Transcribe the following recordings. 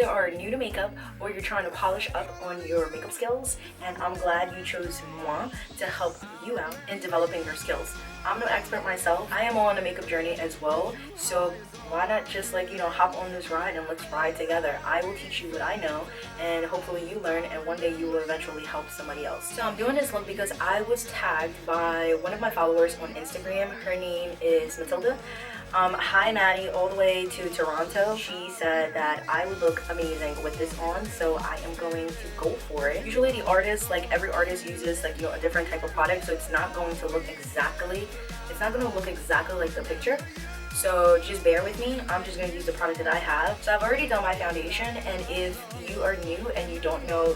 either are new to makeup or you're trying to polish up on your makeup skills, and I'm glad you chose moi to help you out in developing your skills. I'm no expert myself. I am on a makeup journey as well, so why not just hop on this ride and let's ride together. I will teach you what I know, and hopefully you learn, and one day you will eventually help somebody else. So I'm doing this look because I was tagged by one of my followers on Instagram. Her name is Matilda. Hi Maddie, all the way to Toronto. She said that I would look amazing with this on, so I am going to go for it. Usually the artist, every artist uses a different type of product, so it's not going to look exactly like the picture. So just bear with me. I'm just going to use the product that I have. So I've already done my foundation, and if you are new and you don't know,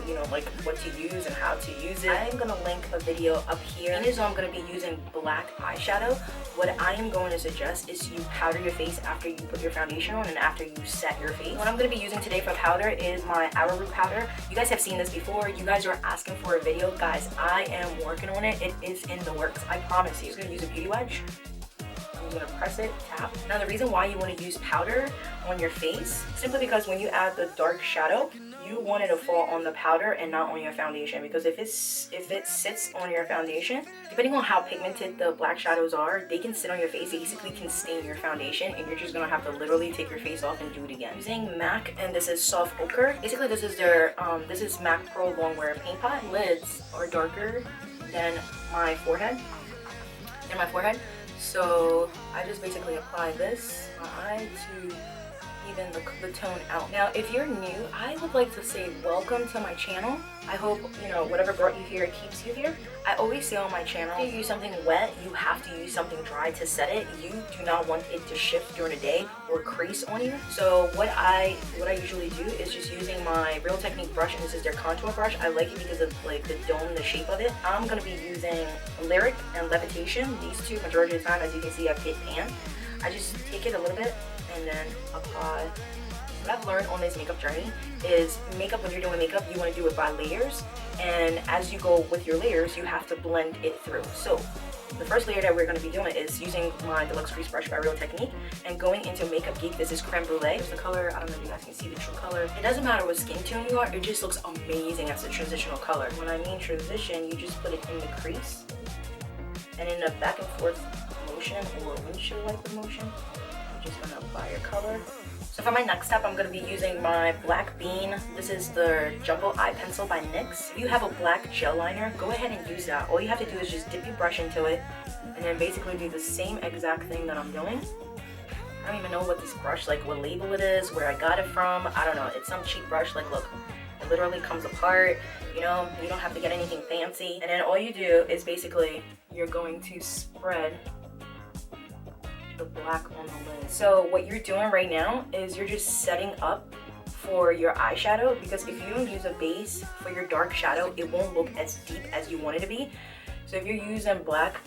what to use and how to use it, I am going to link a video up here. And so I'm going to be using black eyeshadow. What I am going to suggest is you powder your face after you put your foundation on and after you set your face. What I'm going to be using today for powder is my Arrowroot powder. You guys have seen this before. You guys are asking for a video. Guys, I am working on it. It is in the works. I promise you. I'm going to use a beauty wedge. I'm gonna press it, tap. Now the reason why you want to use powder on your face, simply because when you add the dark shadow, you want it to fall on the powder and not on your foundation, because if it sits on your foundation, depending on how pigmented the black shadows are, they can sit on your face, basically can stain your foundation, and you're just gonna have to literally take your face off and do it again. Using MAC, and this is Soft Ochre. Basically this is their this is MAC Pro Longwear Paint Pot. Lids are darker than my forehead. So I just basically apply this on my eye to even the tone out. Now, if you're new, I would like to say welcome to my channel. I hope, whatever brought you here keeps you here. I always say on my channel, if you use something wet, you have to use something dry to set it. You do not want it to shift during the day or crease on you. So what I usually do is just using my Real Technique brush, and this is their contour brush. I like it because of the dome, the shape of it. I'm gonna be using Lyric and Levitation. These two, majority of the time, as you can see, I've hit pan. I just take it a little bit and then apply. What I've learned on this makeup journey is makeup, when you're doing makeup, you want to do it by layers, and as you go with your layers, you have to blend it through. So the first layer that we're going to be doing is using my Deluxe Crease Brush by Real Technique and going into Makeup Geek. This is Creme Brulee. There's the color. I don't know if you guys can see the true color. It doesn't matter what skin tone you are, it just looks amazing as a transitional color. When I mean transition, you just put it in the crease, and in a back and forth motion or windshield wiper motion, you're just going to apply your color. So for my next step, I'm going to be using my Black Bean. This is the Jumbo Eye Pencil by NYX. If you have a black gel liner, go ahead and use that. All you have to do is just dip your brush into it and then basically do the same exact thing that I'm doing. I don't even know what this brush, what label it is, where I got it from. I don't know. It's some cheap brush. Look, it literally comes apart. You don't have to get anything fancy. And then all you do is basically, you're going to spread the black on the lid. So what you're doing right now is you're just setting up for your eyeshadow, because if you don't use a base for your dark shadow, it won't look as deep as you want it to be. So if you're using black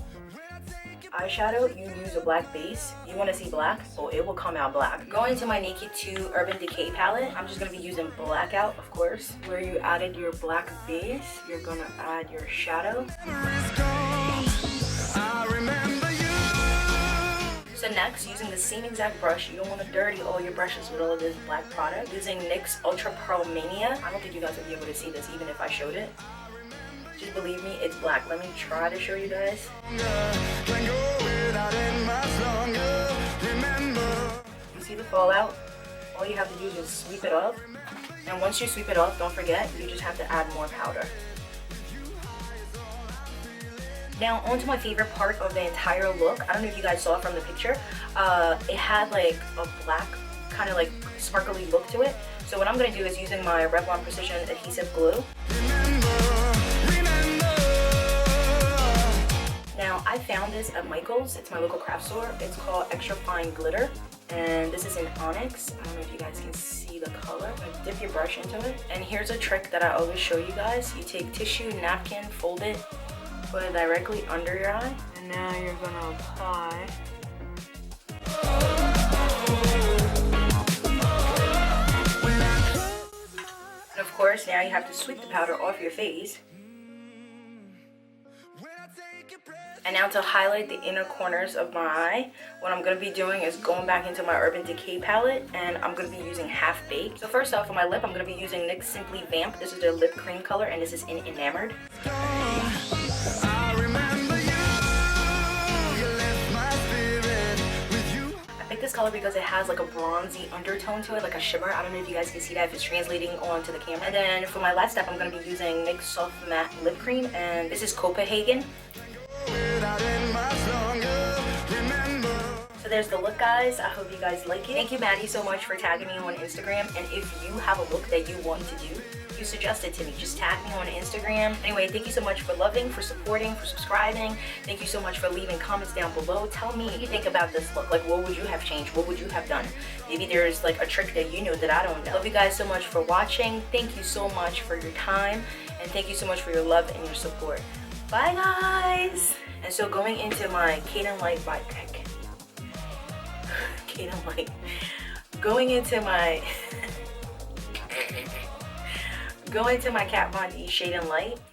eyeshadow, you use a black base, you want to see black, so it will come out black. Going to my Naked 2 Urban Decay palette, I'm just going to be using Blackout, of course. Where you added your black base, you're going to add your shadow. So next, using the same exact brush, you don't want to dirty all your brushes with all of this black product. Using NYX Ultra Pearl Mania. I don't think you guys would be able to see this even if I showed it. Just believe me, it's black. Let me try to show you guys. You see the fallout? All you have to do is just sweep it up. And once you sweep it off, don't forget, you just have to add more powder. Now onto my favorite part of the entire look. I don't know if you guys saw from the picture. It had a black kind of sparkly look to it. So what I'm going to do is using my Revlon Precision Adhesive Glue. Now I found this at Michael's. It's my local craft store. It's called Extra Fine Glitter. And this is in Onyx. I don't know if you guys can see the color. Dip your brush into it. And here's a trick that I always show you guys. You take tissue, napkin, fold it, put it directly under your eye, and now you're gonna apply. And of course, now you have to sweep the powder off your face. And now to highlight the inner corners of my eye, what I'm going to be doing is going back into my Urban Decay palette, and I'm going to be using Half Baked. So first off, on my lip, I'm going to be using NYX Simply Vamp. This is their lip cream color, and this is in Enamored. I picked this color because it has like a bronzy undertone to it, like a shimmer. I don't know if you guys can see that, if it's translating onto the camera. And then for my last step, I'm going to be using NYX Soft Matte Lip Cream, and this is Copenhagen. So there's the look, guys. I hope you guys like it. Thank you, Maddie, so much for tagging me on Instagram. And if you have a look that you want to do, you suggest it to me. Just tag me on Instagram. Anyway, thank you so much for loving, for supporting, for subscribing. Thank you so much for leaving comments down below. Tell me what you think about this look. Like, what would you have changed? What would you have done? Maybe there's like a trick that you know that I don't know. Love you guys so much for watching. Thank you so much for your time. And thank you so much for your love and your support. Bye, guys. And so going into my Kdenlight by Kdenlight, going into my Kat Von D Shade and Light,